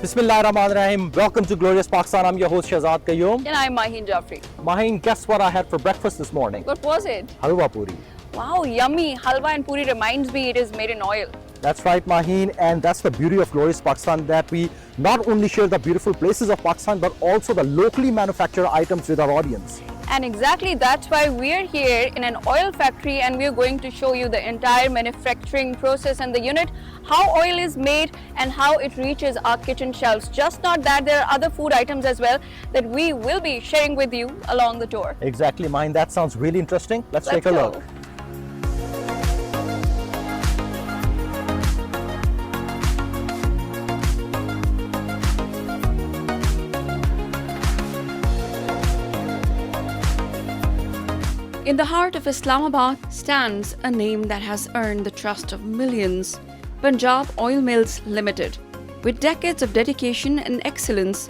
Bismillahirrahmanirrahim. Welcome to Glorious Pakistan. I'm your host Shehzad Qayyum. And I'm Maheen Jafri. Maheen, guess what I had for breakfast this morning? What was it? Halwa puri. Wow, yummy. Halwa and puri reminds me it is made in oil. That's right, Maheen, and that's the beauty of Glorious Pakistan, that we not only share the beautiful places of Pakistan but also the locally manufactured items with our audience. And exactly that's why we're here in an oil factory, and we're going to show you the entire manufacturing process and the unit, how oil is made and how it reaches our kitchen shelves. Just not that, there are other food items as well that we will be sharing with you along the tour. Exactly, Maheen. That sounds really interesting. Let's take a go. look. In the heart of Islamabad stands a name that has earned the trust of millions, Punjab Oil Mills Limited. With decades of dedication and excellence,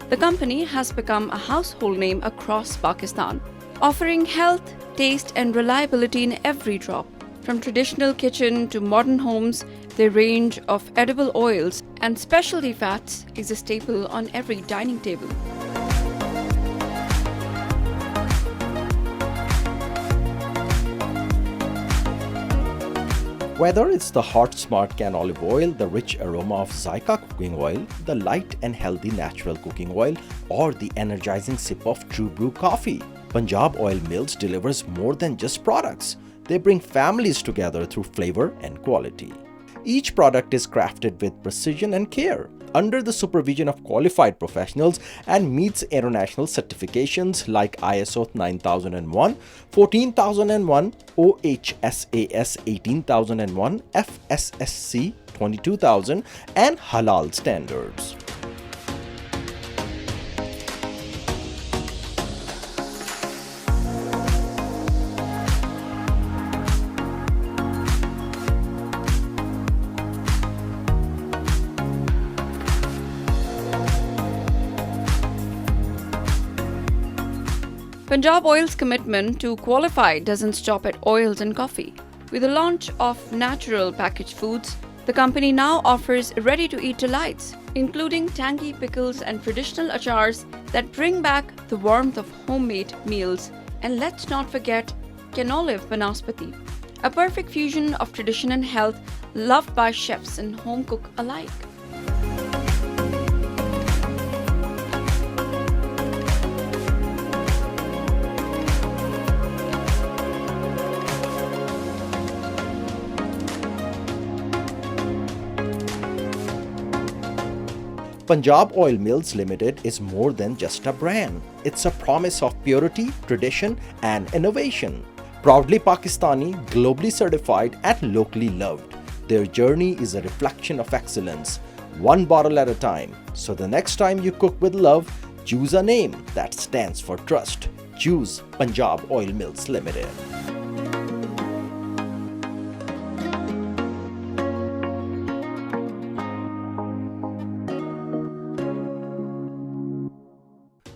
the company has become a household name across Pakistan, offering health, taste and reliability in every drop. From traditional kitchen to modern homes, their range of edible oils and specialty fats is a staple on every dining table. Whether it's the hot, smart Canolive oil, the rich aroma of Zyka cooking oil, the light and healthy natural cooking oil, or the energizing sip of True Brew coffee, Punjab Oil Mills delivers more than just products. They bring families together through flavor and quality. Each product is crafted with precision and care, under the supervision of qualified professionals, and meets international certifications like ISO 9001, 14001, OHSAS 18001, FSSC 22000, and Halal standards. Punjab Oil's commitment to qualify doesn't stop at oils and coffee. With the launch of natural packaged foods, the company now offers ready-to-eat delights, including tangy pickles and traditional achars that bring back the warmth of homemade meals. And let's not forget Canolive Banaspati, a perfect fusion of tradition and health, loved by chefs and home cook alike. Punjab Oil Mills Limited is more than just a brand. It's a promise of purity, tradition, and innovation. Proudly Pakistani, globally certified, and locally loved, their journey is a reflection of excellence, one bottle at a time. So the next time you cook with love, choose a name that stands for trust. Choose Punjab Oil Mills Limited.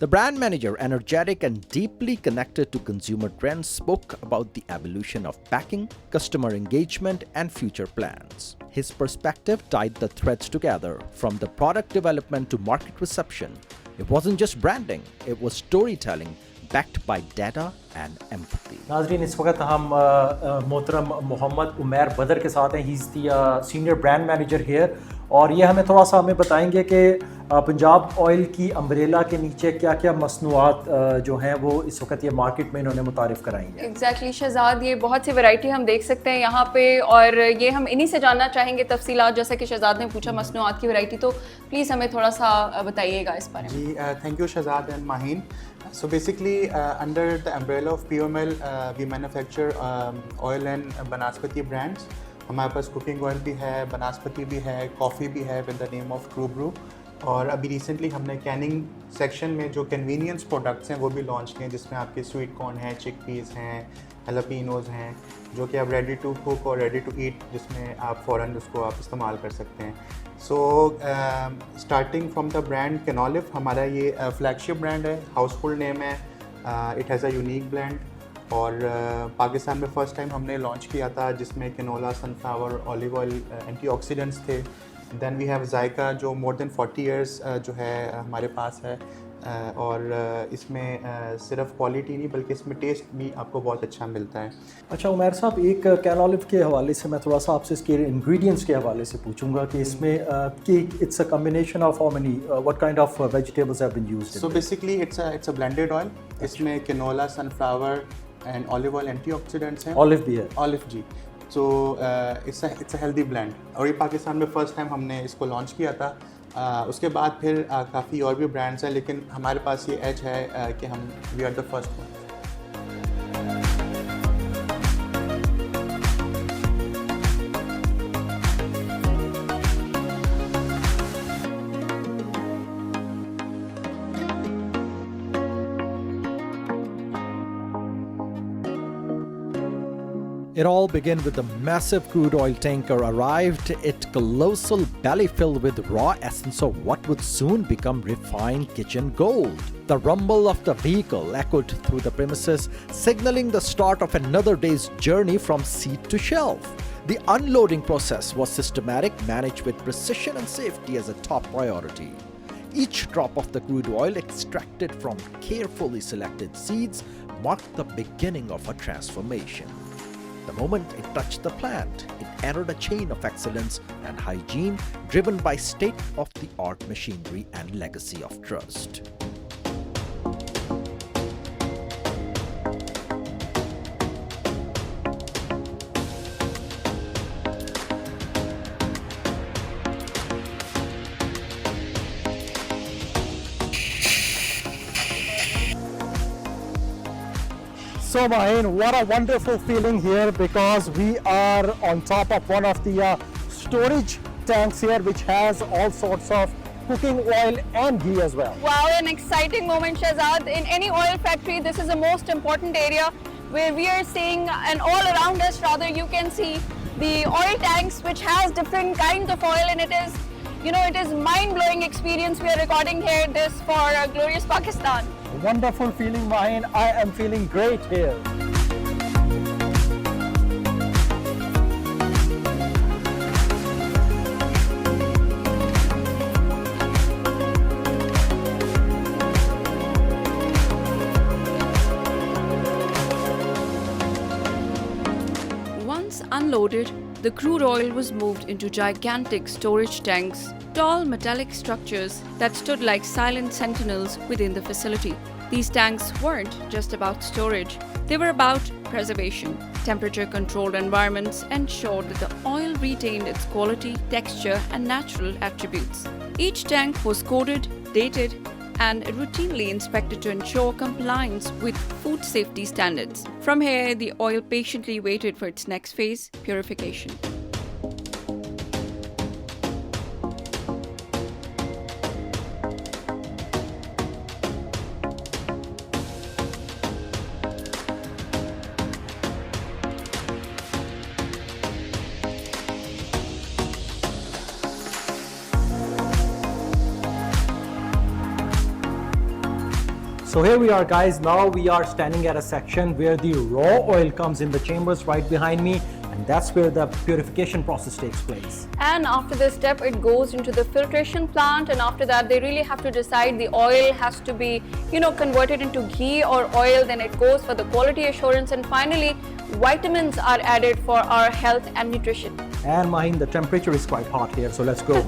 The brand manager, energetic and deeply connected to consumer trends, spoke about the evolution of packing, customer engagement, and future plans. His perspective tied the threads together, from the product development to market reception. It wasn't just branding, it was storytelling backed by data and empathy. नाज़रीन, इस वक्त हम मोहतरम मोहम्मद उमैर बदर के साथ हैं. He's the senior brand manager here, और ये हमें थोड़ा सा हमें बताएंगे कि पंजाब ऑयल की अम्ब्रेला के नीचे क्या क्या मसनूआत जो हैं वो इस वक्त ये मार्केट में इन्होंने मुतारिफ कराई हैं. एग्जैक्टली शहजाद, ये बहुत सी वैरायटी हम देख सकते हैं यहाँ पे, और ये हम इन्हीं से जानना चाहेंगे तफसीलात. जैसा कि शहजाद ने पूछा मसनूआत की वैरायटी, तो प्लीज़ हमें थोड़ा सा बताइएगा इस बारे में. जी, thank you Shahzad and Maheen. So basically, under the umbrella of POML, we manufacture oil and Banaspati brands. हमारे पास कुकिंग ऑयल भी है, बनास्पति भी है, कॉफ़ी भी है with the name of True Bru. और अभी रिसेंटली हमने कैनिंग सेक्शन में जो कन्वीनियंस प्रोडक्ट्स हैं वो भी लॉन्च किए हैं, जिसमें आपके स्वीट कॉर्न हैं, चिकपीस हैं, जलापिनोज हैं, जो कि आप रेडी टू कुक और रेडी टू ईट, जिसमें आप फ़ौरन उसको आप इस्तेमाल कर सकते हैं. So starting from the brand Canolive, हमारा ये फ्लैगशिप ब्रांड है, हाउसफुल नेम है. It has a unique brand, और पाकिस्तान में फ़र्स्ट टाइम हमने लॉन्च किया था, जिसमें canola, sunflower, olive oil, antioxidants थे, Then we have Zyka जो more than 40 years जो है हमारे पास है और इसमें सिर्फ क्वालिटी नहीं बल्कि इसमें टेस्ट भी आपको बहुत अच्छा मिलता है। अच्छा उमैर साहब, एक कैनोलिव के हवाले से मैं थोड़ा सा आपसे इसके इंग्रेडिएंट्स के हवाले से पूछूंगा कि इसमें कि it's a combination of how many what kind of vegetables have been used. So basically it's a blended oil. इसमें canola, sunflower and olive oil antioxidants हैं। ऑलिव भी है? ऑलिव जी। So it's a healthy blend और ये पाकिस्तान में first time हमने इसको लॉन्च किया था। उसके बाद फिर काफ़ी और भी ब्रांड्स हैं लेकिन हमारे पास ये एज है कि हम we are the first one. It all began with the massive crude oil tanker arrived, its colossal belly filled with raw essence of what would soon become refined kitchen gold. The rumble of the vehicle echoed through the premises, signaling the start of another day's journey from seat to shelf. The unloading process was systematic, managed with precision and safety as a top priority. Each drop of the crude oil extracted from carefully selected seeds marked the beginning of a transformation. The moment it touched the plant, it entered a chain of excellence and hygiene driven by state-of-the-art machinery and legacy of trust. So Maheen, what a wonderful feeling here because we are on top of one of the storage tanks here which has all sorts of cooking oil and ghee as well. Wow, an exciting moment, Shehzad. In any oil factory, this is the most important area where we are seeing, and all around us rather, you can see the oil tanks which has different kinds of oil, and it is, you know, it is mind-blowing experience we are recording here this for glorious Pakistan. Wonderful feeling, Maheen. I am feeling great here. Once unloaded, the crude oil was moved into gigantic storage tanks, tall metallic structures that stood like silent sentinels within the facility. These tanks weren't just about storage, they were about preservation. Temperature-controlled environments ensured that the oil retained its quality, texture, and natural attributes. Each tank was coded, dated, and routinely inspected to ensure compliance with food safety standards. From here, the oil patiently waited for its next phase, purification. So here we are guys, now we are standing at a section where the raw oil comes in the chambers right behind me, and that's where the purification process takes place. And after this step, it goes into the filtration plant, and after that they really have to decide the oil has to be, you know, converted into ghee or oil, then it goes for the quality assurance, and finally vitamins are added for our health and nutrition. And Maheen, the temperature is quite hot here, so let's go.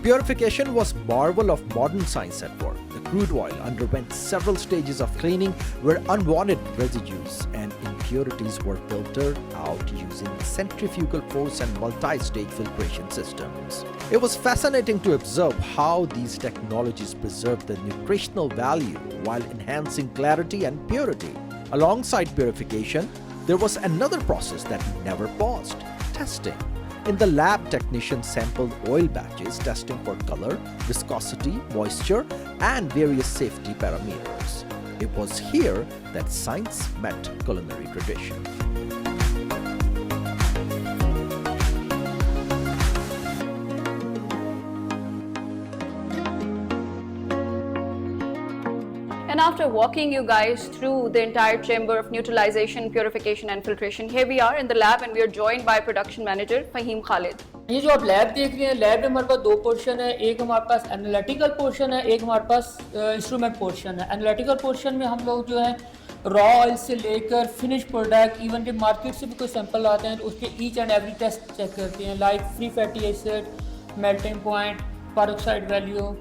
Purification was marvel of modern science at work. The crude oil underwent several stages of cleaning where unwanted residues and impurities were filtered out using centrifugal force and multi-stage filtration systems. It was fascinating to observe how these technologies preserve the nutritional value while enhancing clarity and purity. Alongside purification, there was another process that never paused: testing. In the lab, technicians sampled oil batches, testing for color, viscosity, moisture, and various safety parameters. It was here that science met culinary tradition. And after walking you guys through the entire chamber of neutralization, purification and filtration, here we are in the lab and we are joined by production manager Fahim Khalid. ये जो आप lab देख रहे हैं, lab में हमारे पास दो portion है, एक हमारे पास एनालिटिकल पोर्शन है, एक हमारे पास इंस्ट्रूमेंट पोर्शन है। एनालिटिकल पोर्शन में हम लोग जो है रॉ ऑयल से लेकर फिनिश प्रोडक्ट, इवन कि मार्केट से भी कोई सैंपल आते हैं तो उसके each and every test check करते हैं, like free fatty acid, melting point, peroxide value,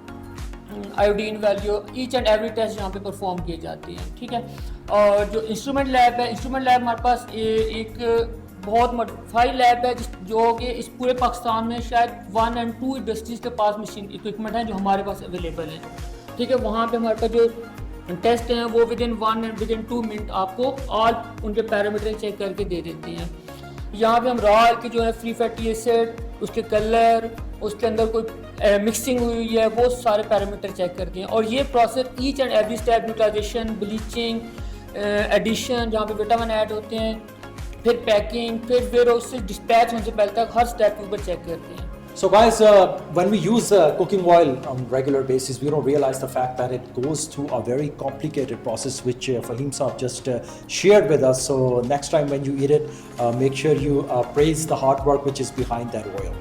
iodine value, each and every test यहाँ पे परफॉर्म किए जाते हैं, ठीक है। और जो इंस्ट्रूमेंट लैब है, इंस्ट्रूमेंट लैब हमारे पास एक बहुत मॉडिफाइड लैब है जो कि इस पूरे पाकिस्तान में शायद 1 और 2 इंडस्ट्रीज़ के पास मशीन इक्विपमेंट हैं जो हमारे पास अवेलेबल हैं, ठीक है। वहाँ पे हमारे पास जो टेस्ट हैं वो विदिन 1 और विदिन 2 मिनट आपको ऑल उनके पैरामीटर चेक करके दे देते हैं। यहाँ पे हम रॉ ऑयल की जो है फ्री फैटी एसिड, उसके कलर, उसके अंदर कोई मिक्सिंग हुई है, वो सारे पैरामीटर चेक करते हैं। और ये process each and every step, neutralisation, bleaching, addition जहाँ पे विटामिन ऐड होते हैं, फिर पैकिंग, फिर वेयर हाउस से डिस्पैच होने से पहले तक हर स्टेप के ऊपर चेक करते हैं। So guys, when we use cooking oil on regular basis, we don't realize the fact that it goes through a very complicated process which Fahim Saab just shared with us. So next time when you eat it, make sure you praise the hard work which is behind that oil.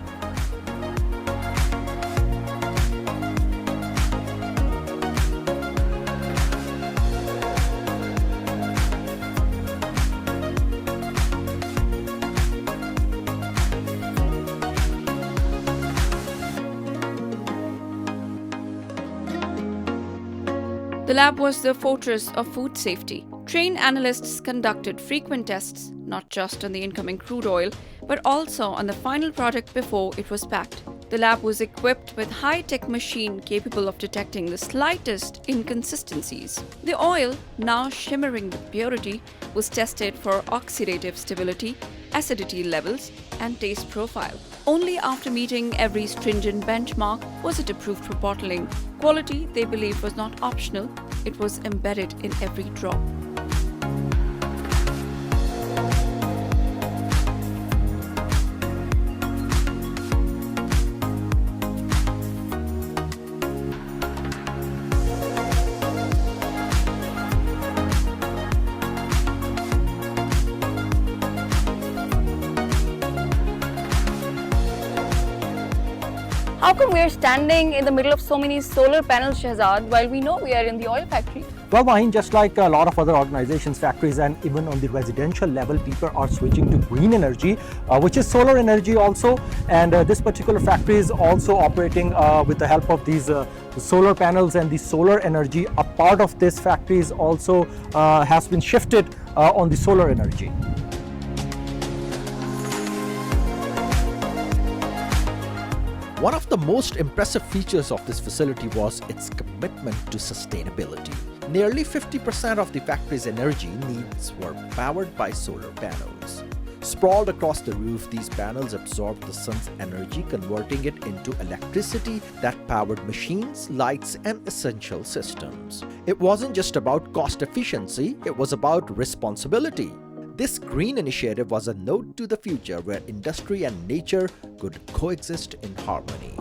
The lab was the fortress of food safety. Trained analysts conducted frequent tests, not just on the incoming crude oil, but also on the final product before it was packed. The lab was equipped with high-tech machine capable of detecting the slightest inconsistencies. The oil, now shimmering with purity, was tested for oxidative stability, acidity levels, and taste profile. Only after meeting every stringent benchmark was it approved for bottling. Quality, they believe, was not optional, it was embedded in every drop. How come we are standing in the middle of so many solar panels, Shehzad, while we know we are in the oil factory? Well, Maheen, just like a lot of other organizations, factories, and even on the residential level, people are switching to green energy, which is solar energy also. And this particular factory is also operating with the help of these solar panels and the solar energy. A part of this factory is also has been shifted on the solar energy. One of the most impressive features of this facility was its commitment to sustainability. Nearly 50% of the factory's energy needs were powered by solar panels. Sprawled across the roof, these panels absorbed the sun's energy, converting it into electricity that powered machines, lights, and essential systems. It wasn't just about cost efficiency, it was about responsibility. This green initiative was a nod to the future where industry and nature could coexist in harmony.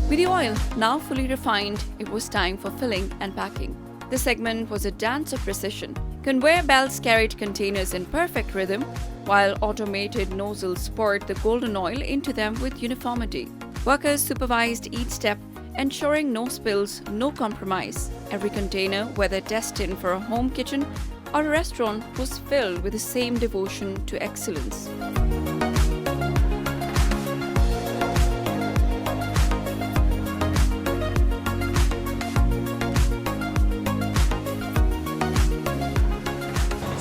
With the oil now fully refined, it was time for filling and packing. This segment was a dance of precision. Conveyor belts carried containers in perfect rhythm, while automated nozzles poured the golden oil into them with uniformity. Workers supervised each step, ensuring no spills, no compromise. Every container, whether destined for a home kitchen or a restaurant, was filled with the same devotion to excellence.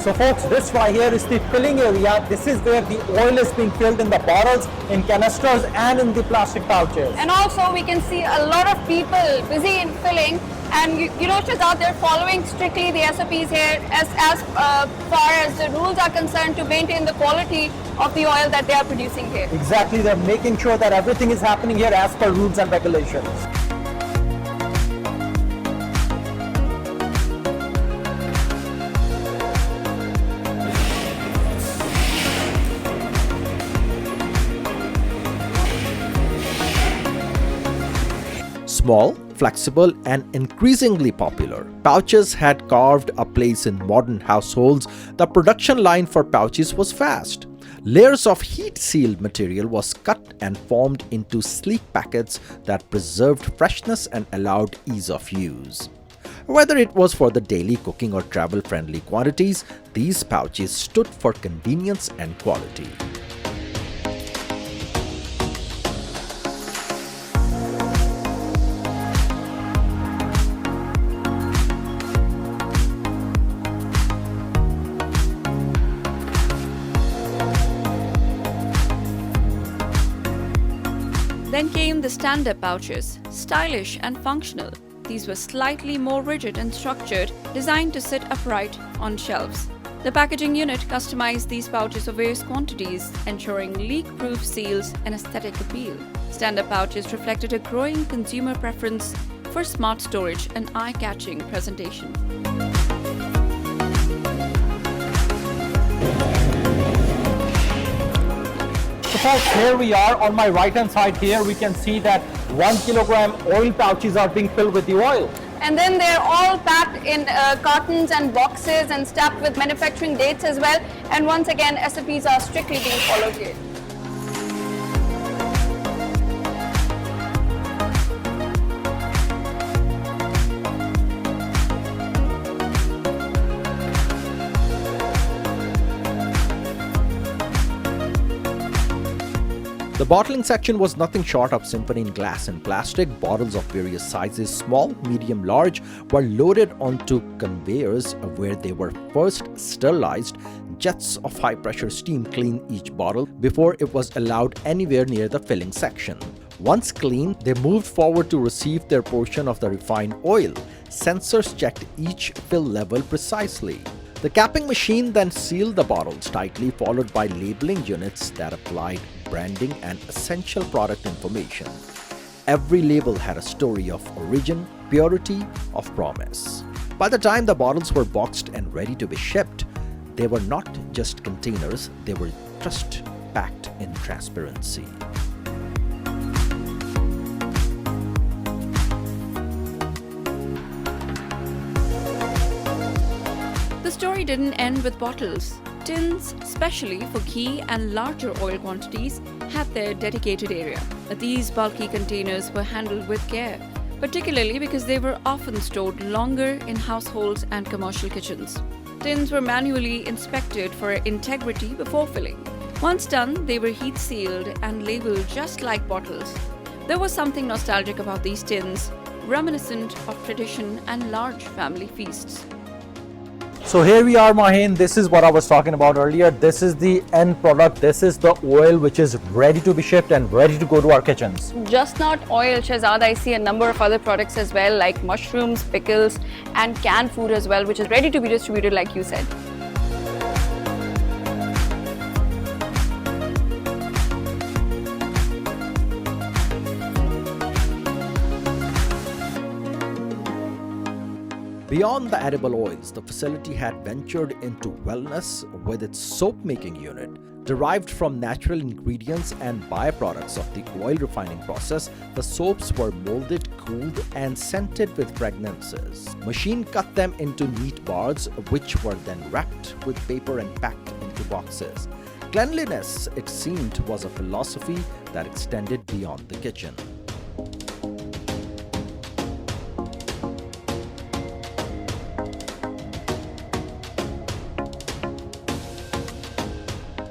So folks, this right here is the filling area. This is where the oil is being filled in the bottles, in canisters, and in the plastic pouches. And also we can see a lot of people busy in filling, and you know, Shehzad, they're following strictly the SOPs here as far as the rules are concerned to maintain the quality of the oil that they are producing here. Exactly, they're making sure that everything is happening here as per rules and regulations. Small, flexible, and increasingly popular, pouches had carved a place in modern households. The production line for pouches was fast. Layers of heat-sealed material was cut and formed into sleek packets that preserved freshness and allowed ease of use. Whether it was for the daily cooking or travel-friendly quantities, these pouches stood for convenience and quality. Then came the stand-up pouches, stylish and functional. These were slightly more rigid and structured, designed to sit upright on shelves. The packaging unit customized these pouches of various quantities, ensuring leak-proof seals and aesthetic appeal. Stand-up pouches reflected a growing consumer preference for smart storage and eye-catching presentation. So folks, here we are on my right hand side. Here we can see that 1 kilogram oil pouches are being filled with the oil. And then they're all packed in cartons and boxes and stamped with manufacturing dates as well. And once again, SOPs are strictly being followed here. The bottling section was nothing short of symphony in glass and plastic. Bottles of various sizes, small, medium, large, were loaded onto conveyors where they were first sterilized. Jets of high-pressure steam cleaned each bottle before it was allowed anywhere near the filling section. Once cleaned, they moved forward to receive their portion of the refined oil. Sensors checked each fill level precisely. The capping machine then sealed the bottles tightly, followed by labeling units that applied branding and essential product information. Every label had a story of origin, purity, of promise. By the time the bottles were boxed and ready to be shipped, they were not just containers, they were trust packed in transparency. The story didn't end with bottles. Tins, especially for ghee and larger oil quantities, had their dedicated area. These bulky containers were handled with care, particularly because they were often stored longer in households and commercial kitchens. Tins were manually inspected for integrity before filling. Once done, they were heat sealed and labeled just like bottles. There was something nostalgic about these tins, reminiscent of tradition and large family feasts. So here we are, Maheen. This is what I was talking about earlier. This is the end product. This is the oil which is ready to be shipped and ready to go to our kitchens. Just not oil, Shehzad. I see a number of other products as well, like mushrooms, pickles, and canned food as well, which is ready to be distributed, like you said. Beyond the edible oils, the facility had ventured into wellness with its soap-making unit. Derived from natural ingredients and byproducts of the oil refining process, the soaps were molded, cooled, and scented with fragrances. Machine cut them into neat bars, which were then wrapped with paper and packed into boxes. Cleanliness, it seemed, was a philosophy that extended beyond the kitchen.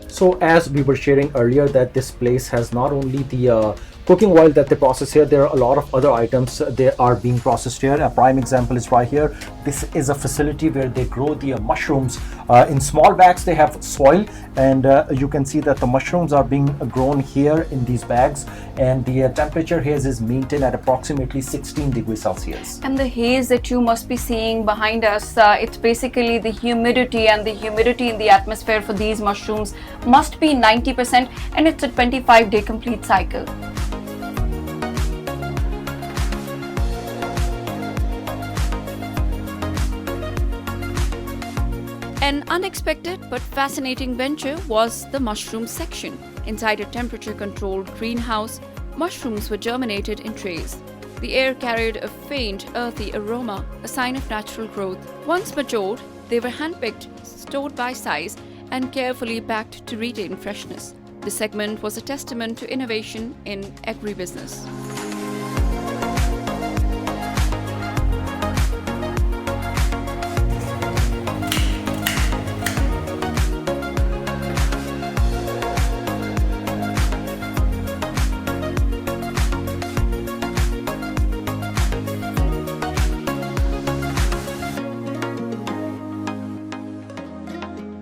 So as we were sharing earlier, that this place has not only the cooking oil that they process here, there are a lot of other items they are being processed here. A prime example is right here. This is a facility where they grow the mushrooms in small bags. They have soil, and you can see that the mushrooms are being grown here in these bags, and the temperature here is maintained at approximately 16 degrees Celsius. And the haze that you must be seeing behind us, it's basically the humidity, and the humidity in the atmosphere for these mushrooms must be 90%, and it's a 25-day complete cycle. An unexpected but fascinating venture was the mushroom section. Inside a temperature-controlled greenhouse, mushrooms were germinated in trays. The air carried a faint, earthy aroma, a sign of natural growth. Once matured, they were handpicked, stored by size, and carefully packed to retain freshness. This segment was a testament to innovation in agribusiness.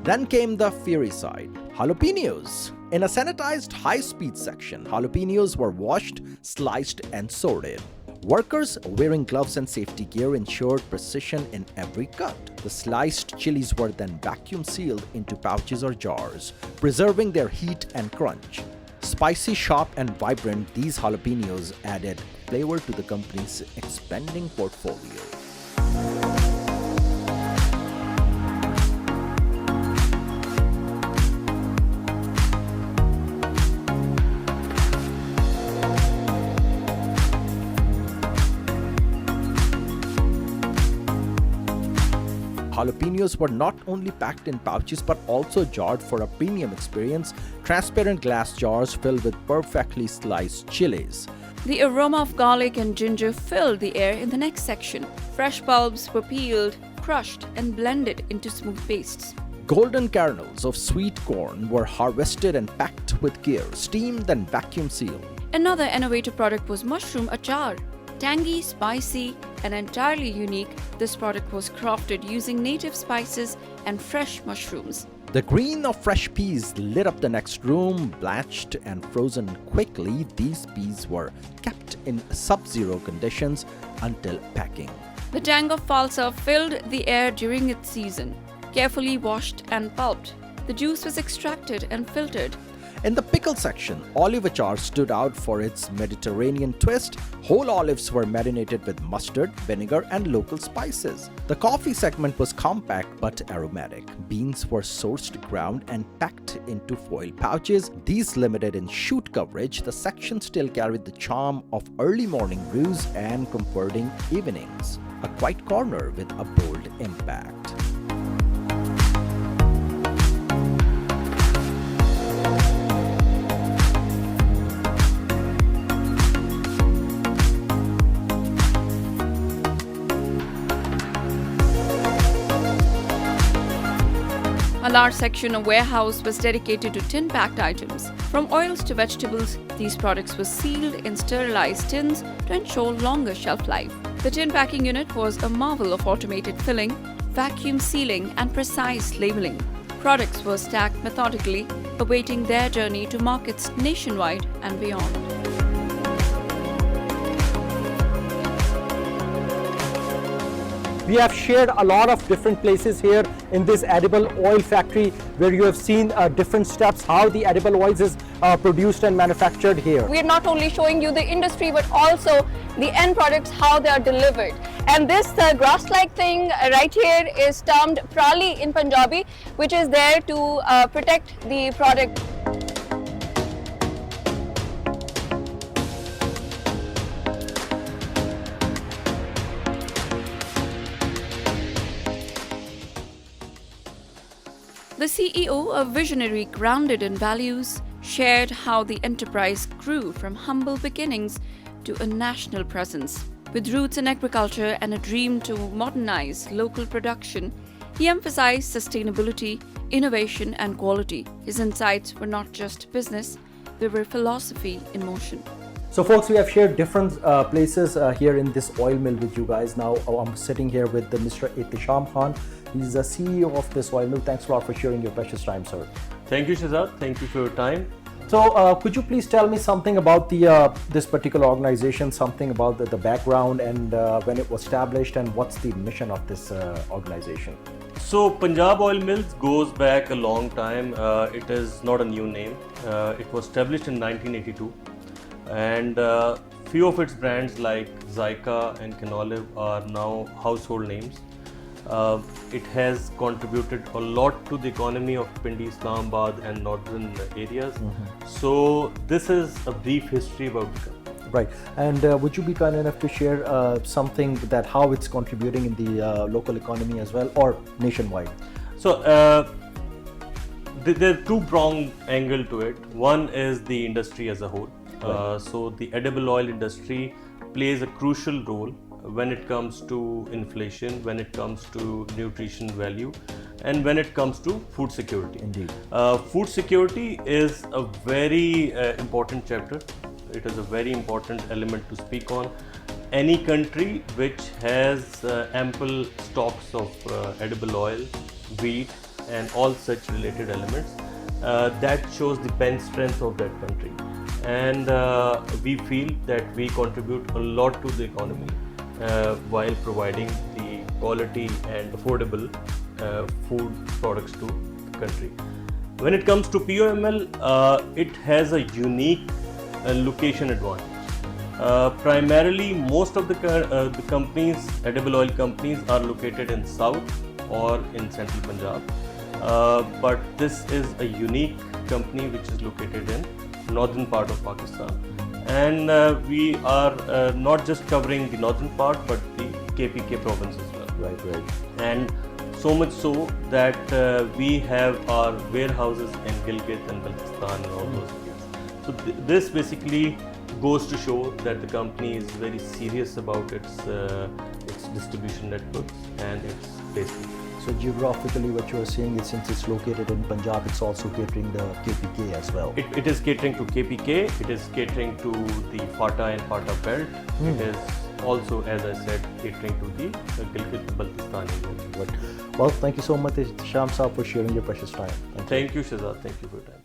Then came the fiery side, jalapenos. In a sanitized high-speed section, jalapenos were washed, sliced, and sorted. Workers wearing gloves and safety gear ensured precision in every cut. The sliced chilies were then vacuum sealed into pouches or jars, preserving their heat and crunch. Spicy, sharp, and vibrant, these jalapenos added flavor to the company's expanding portfolio. Jalapenos were not only packed in pouches but also jarred for a premium experience, transparent glass jars filled with perfectly sliced chilies. The aroma of garlic and ginger filled the air in the next section. Fresh bulbs were peeled, crushed, and blended into smooth pastes. Golden kernels of sweet corn were harvested and packed with care, steamed and vacuum sealed. Another innovative product was mushroom achar. Tangy, spicy, and entirely unique, this product was crafted using native spices and fresh mushrooms. The green of fresh peas lit up the next room. Blanched and frozen quickly, these peas were kept in sub-zero conditions until packing. The tang of falsa filled the air during its season. Carefully washed and pulped, the juice was extracted and filtered. In the pickle section, olive achar stood out for its Mediterranean twist. Whole olives were marinated with mustard, vinegar, and local spices. The coffee segment was compact but aromatic. Beans were sourced, ground, and packed into foil pouches. These limited in shoot coverage, the section still carried the charm of early morning brews and comforting evenings. A quiet corner with a bold impact. A large section of warehouse was dedicated to tin-packed items. From oils to vegetables, these products were sealed in sterilized tins to ensure longer shelf life. The tin packing unit was a marvel of automated filling, vacuum sealing, and precise labeling. Products were stacked methodically, awaiting their journey to markets nationwide and beyond. We have shared a lot of different places here in this edible oil factory where you have seen different steps how the edible oils is produced and manufactured here. We're not only showing you the industry but also the end products, how they are delivered. And this grass-like thing right here is termed prali in Punjabi, which is there to protect the product. The CEO, a visionary grounded in values, shared how the enterprise grew from humble beginnings to a national presence. With roots in agriculture and a dream to modernize local production, he emphasized sustainability, innovation, and quality. His insights were not just business, they were philosophy in motion. So folks, we have shared different places here in this oil mill with you guys. Now I'm sitting here with Mr. Atif Khan. He's the CEO of this oil mill. Thanks a lot for sharing your precious time, sir. Thank you, Shehzad. Thank you for your time. So could you please tell me something about the this particular organization, something about the background and when it was established and what's the mission of this organization? So Punjab Oil Mills goes back a long time. It is not a new name. It was established in 1982 and few of its brands like Zyka and Canolive are now household names. It has contributed a lot to the economy of Pindi, Islamabad and northern areas. So this is a brief history about the company. Right. And would you be kind enough to share something that how it's contributing in the local economy as well, or nationwide? So there's two-pronged angle to it. One is the industry as a whole. So the edible oil industry plays a crucial role when it comes to inflation, when it comes to nutrition value, and when it comes to food security. Indeed. Food security is a very important chapter. It is a very important element to speak on. Any country which has ample stocks of edible oil, wheat, and all such related elements, that shows the bench strength of that country. And we feel that we contribute a lot to the economy while providing the quality and affordable food products to the country. When it comes to POML, it has a unique location advantage. Primarily, most of the companies, edible oil companies, are located in South or in Central Punjab. But this is a unique company which is located in northern part of Pakistan. And we are not just covering the northern part, but the KPK province as well. Right. And so much so that we have our warehouses in Gilgit and Baltistan and all those areas. So this basically goes to show that the company is very serious about its distribution networks and its placement. So geographically, what you are saying is, since it's located in Punjab, it's also catering the KPK as well. It is catering to KPK, it is catering to the FATA and FATA belt. It is also, as I said, catering to the Gilgit-Baltistan area. Well, thank you so much, Sham Saab, for sharing your precious time. Thank you, Shehzad. Thank you for your time.